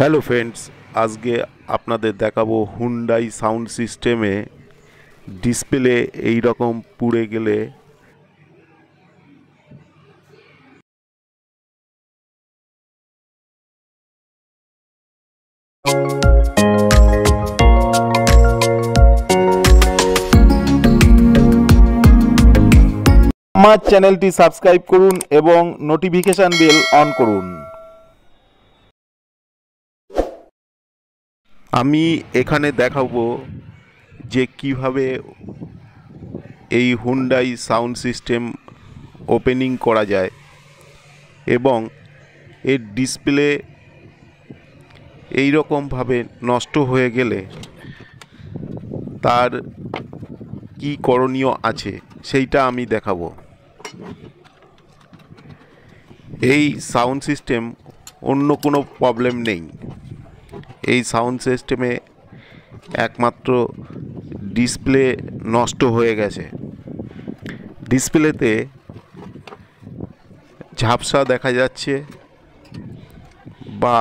Hello friends, আজকে আপনাদের দেখাবো হুন্ডাই সাউন্ড সিস্টেমে ডিসপ্লে এই রকম পুড়ে গেলে আমার চ্যানেলটি সাবস্ক্রাইব করুন এবং নোটিফিকেশন বেল অন করুন। আমি এখানে দেখাবো যে কিভাবে এই হুন্ডাই সাউন্ড সিস্টেম ওপেনিং করা যায় এবং এর ডিসপ্লে এই রকমভাবে নষ্ট হয়ে গেলে তার কি করণীয় আছে সেইটা আমি দেখাবো। এই সাউন্ড সিস্টেম অন্য কোনো প্রবলেম নেই। এই সাউন্ড সিস্টেমে একমাত্র ডিসপ্লে নষ্ট হয়ে গেছে। ডিসপ্লেতে ঝাপসা দেখা যাচ্ছে বা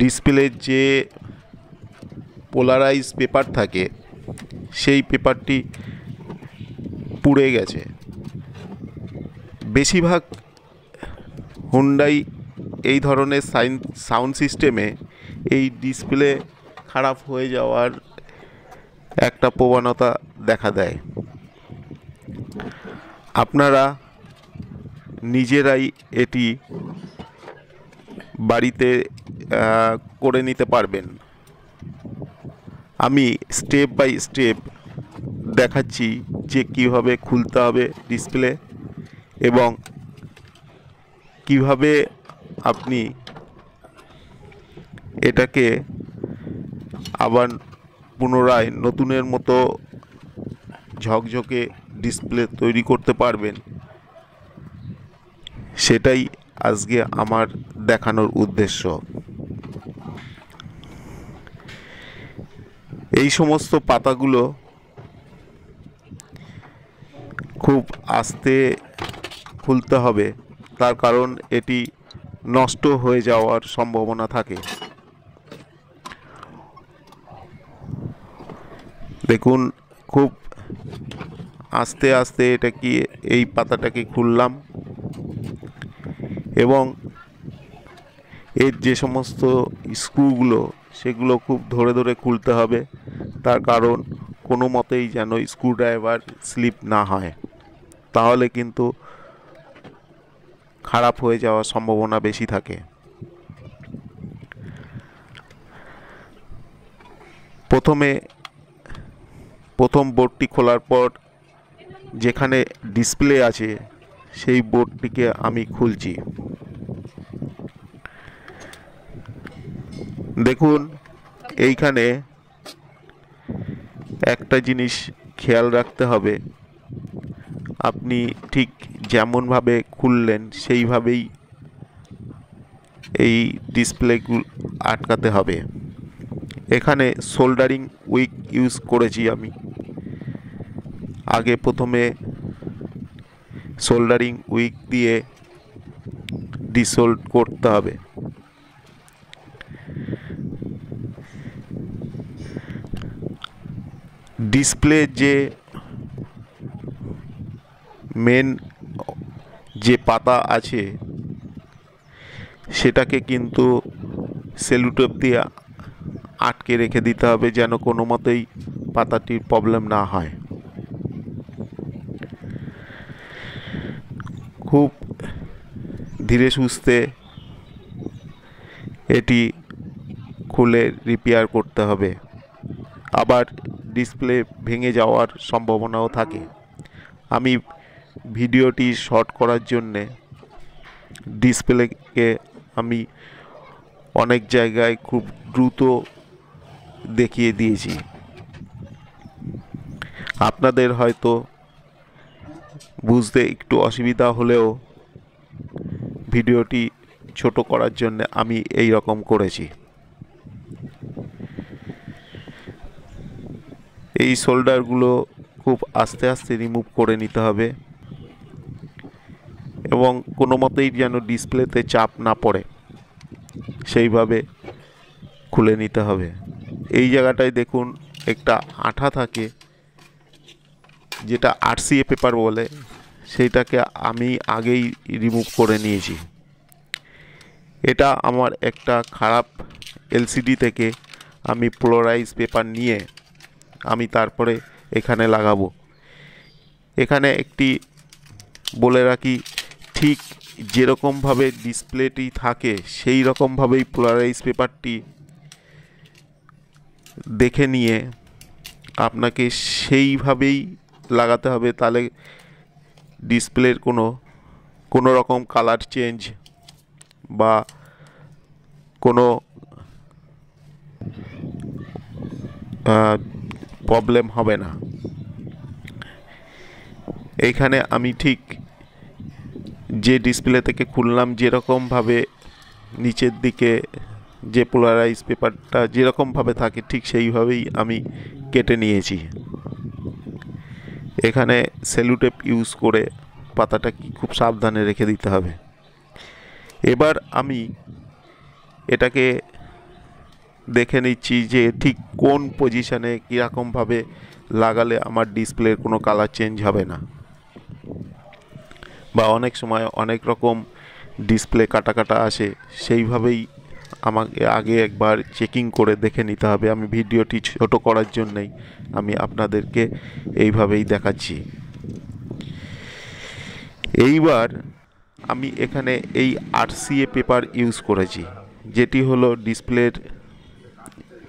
ডিসপ্লের যে পোলারাইজ পেপার থাকে সেই পেপারটি পুড়ে গেছে। বেশিরভাগ হুন্ডাই এই ধরনের সাউন্ড সিস্টেমে এই ডিসপ্লে খারাপ হয়ে যাওয়ার একটা প্রবণতা দেখা দেয়। আপনারা নিজেরাই এটি বাড়িতে করে নিতে পারবেন। আমি স্টেপ বাই স্টেপ দেখাচ্ছি যে কীভাবে খুলতে হবে ডিসপ্লে এবং কিভাবে আপনি এটাকে আবার পুনরায় নতুনের মতো ঝকঝকে ডিসপ্লে তৈরি করতে পারবেন, সেটাই আজকে আমার দেখানোর উদ্দেশ্য। এই সমস্ত পাতাগুলো খুব আস্তে খুলতে হবে, তার কারণ এটি নষ্ট হয়ে যাওয়ার সম্ভাবনা থাকে। দেখুন, খুব আস্তে আস্তে এই পাতাটাকে খুললাম এবং এর যে সমস্ত স্ক্রুগুলো সেগুলো খুব ধরে ধরে খুলতে হবে, তার কারণ কোনো মতেই যেন স্ক্রুড্রাইভার স্লিপ না হয়, তাহলে কিন্তু খারাপ হয়ে যাওয়ার সম্ভাবনা বেশি থাকে। প্রথম বোর্ডটি খোলার পর যেখানে ডিসপ্লে আছে সেই বোর্ডটিকে আমি খুলছি। দেখুন, এইখানে একটা জিনিস খেয়াল রাখতে হবে, আপনি ঠিক যেমনভাবে খুললেন সেইভাবেই এই ডিসপ্লেগুলো আটকাতে হবে। এখানে সোল্ডারিং উইক ইউজ করেছি আমি। আগে প্রথমে সোল্ডারিং উইক দিয়ে ডিসোল্ড করতে হবে। ডিসপ্লে যে মেন যে পাতা আছে সেটাকে কিন্তু সেলুটেপ দিয়ে আটকে রেখে দিতে হবে, যেন কোনো মতেই পাতাটির প্রবলেম না হয়। খুব ধীরে সুস্থে এটি খুলে রিপেয়ার করতে হবে। আবার ডিসপ্লে ভেঙে যাওয়ার সম্ভাবনাও থাকে। আমি ভিডিওটি শর্ট করার জন্যে ডিসপ্লেকে আমি অনেক জায়গায় খুব দ্রুত দেখিয়ে দিয়েছি। আপনাদের হয়তো বুঝতে একটু অসুবিধা হলেও ভিডিওটি ছোট করার জন্য আমি এই রকম করেছি। এই শোল্ডারগুলো খুব আস্তে আস্তে রিমুভ করে নিতে হবে এবং কোনো মতেই যেন ডিসপ্লেতে চাপ না পড়ে। সেইভাবে খুলে নিতে হবে। এই জায়গাটায় দেখুন একটা আঠা থাকে, যেটা আরসিএ পেপার বলে, সেইটাকে আমি আগেই রিমুভ করে নিয়েছি। এটা আমার একটা খারাপ এলসিডি থেকে আমি পোলারাইজ পেপার নিয়ে আমি তারপরে এখানে লাগাবো। এখানে একটি বলে রাখি, ঠিক যেরকমভাবে ডিসপ্লেটি থাকে সেই রকমভাবেই পোলারাইজ পেপারটি দেখে নিয়ে আপনাকে সেইভাবেই লাগাতে হবে, তাহলে ডিসপ্লের কোনো রকম কালার চেঞ্জ বা কোনো প্রবলেম হবে না। এইখানে আমি ঠিক যে ডিসপ্লে থেকে খুললাম যেরকমভাবে নিচের দিকে যে পোলারাইজ পেপারটা যেরকমভাবে থাকে ঠিক সেইভাবেই আমি কেটে নিয়েছি। এখানে সেলো টেপ ইউজ করে পাতাটা খুব সাবধানে রেখে দিতে হবে। এবার আমি এটাকে দেখে নিচ্ছি যে ঠিক কোন পজিশানে কীরকমভাবে লাগালে আমার ডিসপ্লের কোনো কালার চেঞ্জ হবে না, বা অনেক সময় অনেক রকম ডিসপ্লে কাটা কাটা আসে, সেইভাবেই আমাকে আগে একবার চেকিং করে দেখে নিতে হবে। আমি ভিডিওটি ছোট করার জন্যই আমি আপনাদেরকে এইভাবেই দেখাচ্ছি। এইবার আমি এখানে এই আরসিএ পেপার ইউজ করেছি, যেটি হলো ডিসপ্লের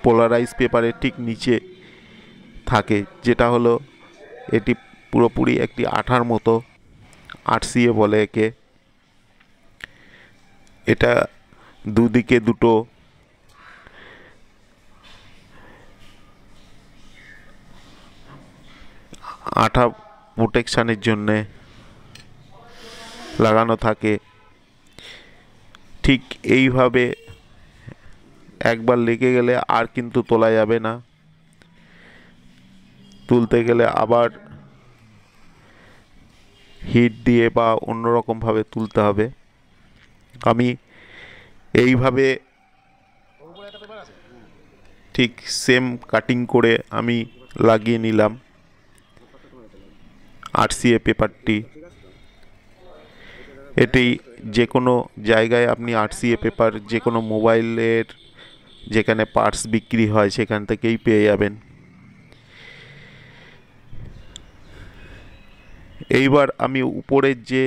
পোলারাইজ পেপারের ঠিক নিচে থাকে, যেটা হলো এটি পুরোপুরি একটি আঠার মতো, আরসিএ বলে একে। এটা দুদিকে দুটো আঠা প্রোটেকশানের জন্যে লাগানো থাকে। ঠিক এইভাবে একবার লেগে গেলে আর কিন্তু তোলা যাবে না, তুলতে গেলে আবার হিট দিয়ে বা অন্যরকমভাবে তুলতে হবে। আমি এইভাবে ঠিক সেম কাটিং করে আমি লাগিয়ে নিলাম আরসিএ পেপারটি। এটি যে কোনো জায়গায় আপনি আরসিএ পেপার যে কোনো মোবাইলের যেখানে পার্টস বিক্রি হয় সেখান থেকেই পেয়ে যাবেন। এইবার আমি উপরের যে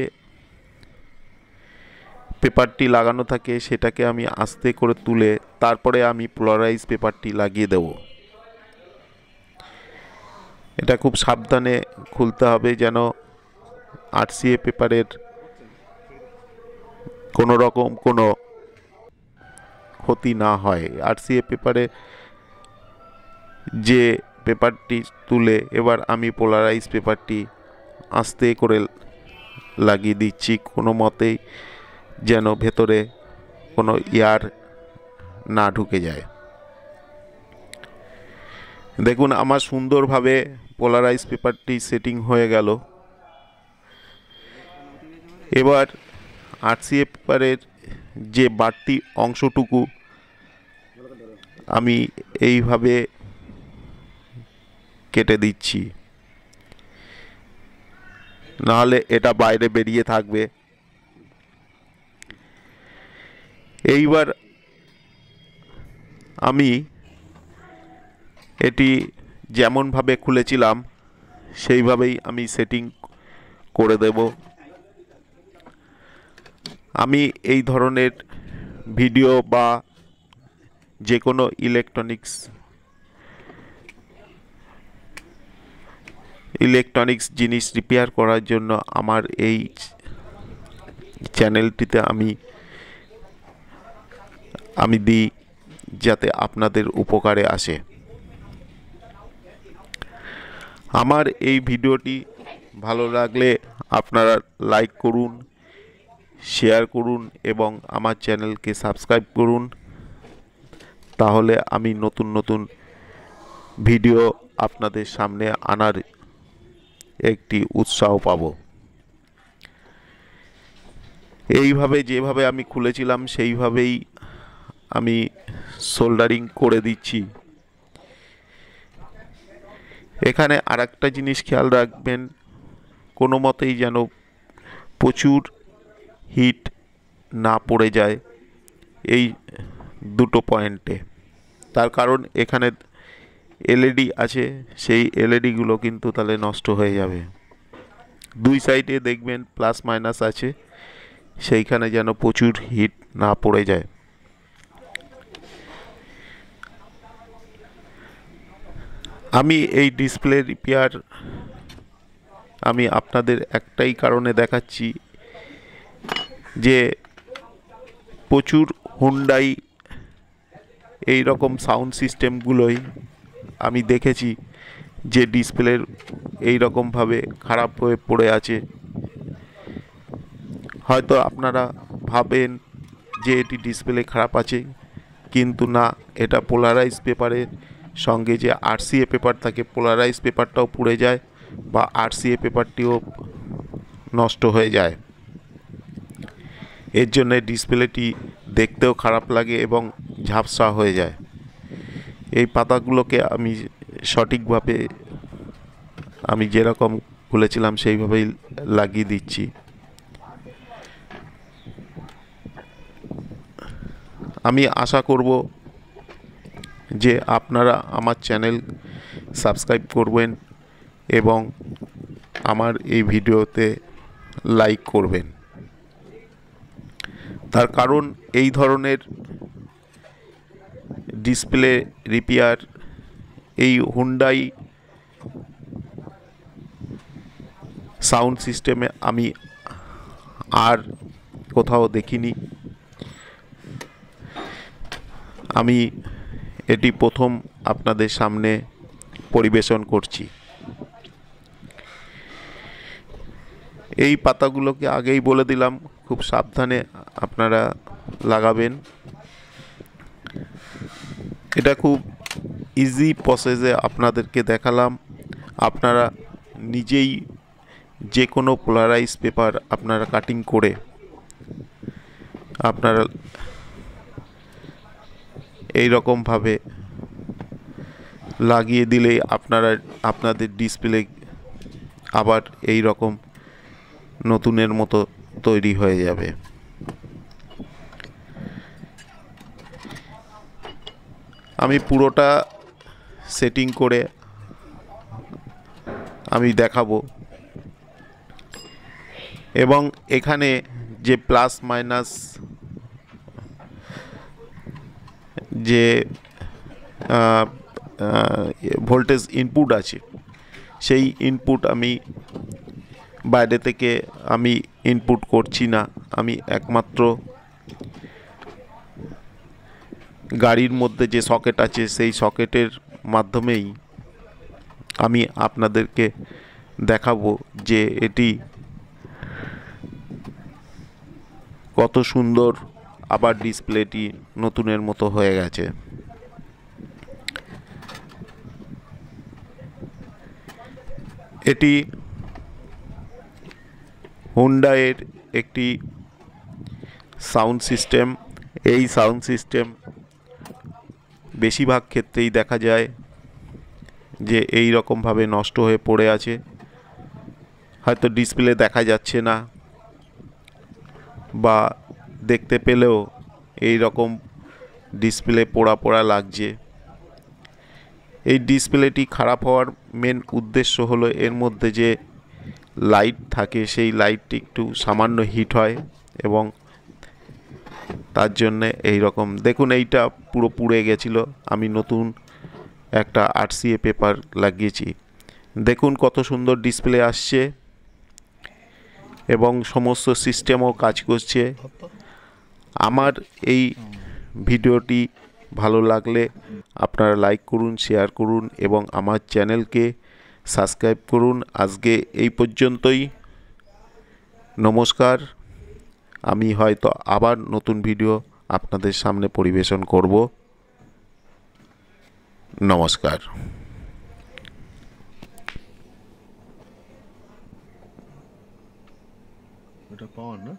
পেপারটি লাগানো থাকে সেটাকে আমি আস্তে করে তুলে তারপরে আমি পোলারাইজ পেপারটি লাগিয়ে দেব। এটা খুব সাবধানে খুলতে হবে যেন আরসিএ পেপারের কোনো রকম কোনো ক্ষতি না হয়। আরসিএ পেপারে যে পেপারটি তুলে এবার আমি পোলারাইজ পেপারটি আস্তে করে লাগিয়ে দিচ্ছি, কোনো মতেই যেন ভেতরে কোনো এয়ার না ঢুকে যায়। দেখুন আমার সুন্দরভাবে পোলারাইজ পেপারটি সেটিং হয়ে গেল। এবার আরসিএ পেপারের যে বাড়তি অংশটুকু আমি এইভাবে কেটে দিচ্ছি, নাহলে এটা বাইরে বেরিয়ে থাকবে। এইবার আমি এটি যেমনভাবে খুলেছিলাম সেইভাবেই আমি সেটিং করে দেব। আমি এই ধরনের ভিডিও বা যে কোনো ইলেকট্রনিক্স জিনিস রিপেয়ার করার জন্য আমার এই চ্যানেলটিতে আমি দিই, যাতে আপনাদের উপকারে আসে। আমার এই ভিডিওটি ভালো লাগলে আপনারা লাইক করুন, শেয়ার করুন এবং আমার চ্যানেলকে সাবস্ক্রাইব করুন, তাহলে আমি নতুন নতুন ভিডিও আপনাদের সামনে আনার একটি উৎসাহ পাব। এইভাবে যেভাবে আমি খুলেছিলাম সেইভাবেই আমি সোল্ডারিং করে দিচ্ছি। এখানে আরেকটা জিনিস খেয়াল রাখবেন, কোনো মতেই যেন প্রচুর হিট না পড়ে যায় এই দুটো পয়েন্টে। তার কারণ এখানে এলইডি আছে, সেই এলইডিগুলো কিন্তু তাহলে নষ্ট হয়ে যাবে। দুই সাইডে দেখবেন প্লাস মাইনাস আছে, সেইখানে যেন প্রচুর হিট না পড়ে যায়। আমি এই ডিসপ্লে রিপেয়ার আমি আপনাদের একটাই কারণে দেখাচ্ছি যে প্রচুর হুন্ডাই এই রকম সাউন্ড সিস্টেমগুলোই আমি দেখেছি যে ডিসপ্লের এই রকমভাবে খারাপ হয়ে পড়ে আছে। হয়তো আপনারা ভাবেন যে এটি ডিসপ্লে খারাপ আছে, কিন্তু না, এটা পোলারাইজ পেপারের সঙ্গে যে আরসিএ পেপার থাকে, পোলারাইজ পেপারটাও পুড়ে যায় বা আরসিএ পেপারটিও নষ্ট হয়ে যায়। এর জন্য ডিসপ্লেটি দেখতেও খারাপ লাগে এবং ঝাপসা হয়ে যায়। এই পাতাগুলোকে আমি সঠিকভাবে আমি যেরকম বলেছিলাম সেইভাবেই লাগিয়ে দিচ্ছি। আমি আশা করব যে আপনারা আমার চ্যানেল সাবস্ক্রাইব করবেন এবং আমার এই ভিডিওতে লাইক করবেন। তার কারণ এই ধরনের ডিসপ্লে রিপেয়ার এই হুন্ডাই সাউন্ড সিস্টেমে আমি আর কোথাও দেখিনি। আমি এটি প্রথম আপনাদের সামনে পরিবেশন করছি। এই পাতাগুলোকে আগেই বলে দিলাম, খুব সাবধানে আপনারা লাগাবেন। এটা খুব ইজি প্রসেসে আপনাদেরকে দেখালাম। আপনারা নিজেই যে কোনো পোলারাইজ পেপার আপনারা কাটিং করে আপনারা এই রকমভাবে লাগিয়ে দিলে আপনারা আপনাদের ডিসপ্লে আবার এই রকম নতুনের মতো তৈরি হয়ে যাবে। আমি পুরোটা সেটিং করে আমি দেখাবো এবং এখানে যে প্লাস মাইনাস যে ভোল্টেজ ইনপুট আছে, সেই ইনপুট আমি বাইরে থেকে আমি ইনপুট করছি না। আমি একমাত্র গাড়ির মধ্যে যে সকেট আছে সেই সকেটের মাধ্যমেই আমি আপনাদেরকে দেখাবো যে এটি কত সুন্দর আবার ডিসপ্লেটি নতুনের মতো হয়ে গেছে। এটি হুন্ডাইয়ের একটি সাউন্ড সিস্টেম। এই সাউন্ড সিস্টেম বেশিরভাগ ক্ষেত্রেই দেখা যায় যে এই রকমভাবে নষ্ট হয়ে পড়ে আছে। হয়তো ডিসপ্লে দেখা যাচ্ছে না বা দেখতে পেলেও এই রকম ডিসপ্লে পোড়া পোড়া লাগছে। এই ডিসপ্লেটি খারাপ হওয়ার মেন উদ্দেশ্য হলো এর মধ্যে যে লাইট থাকে সেই লাইটটি একটু সামান্য হিট হয় এবং তার জন্যে এই রকম দেখুন এইটা পুরো পুড়ে গেছিলো। আমি নতুন একটা আরসিএ পেপার লাগিয়েছি। দেখুন কত সুন্দর ডিসপ্লে আসছে এবং সমস্ত সিস্টেমও কাজ করছে। আমার এই ভিডিওটি ভালো লাগলে আপনারা লাইক করুন, শেয়ার করুন এবং আমার চ্যানেলকে সাবস্ক্রাইব করুন। আজকে এই পর্যন্তই। নমস্কার। আমি হয়তো আবার নতুন ভিডিও আপনাদের সামনে পরিবেশন করব। নমস্কার। এটা পাওয়ার না?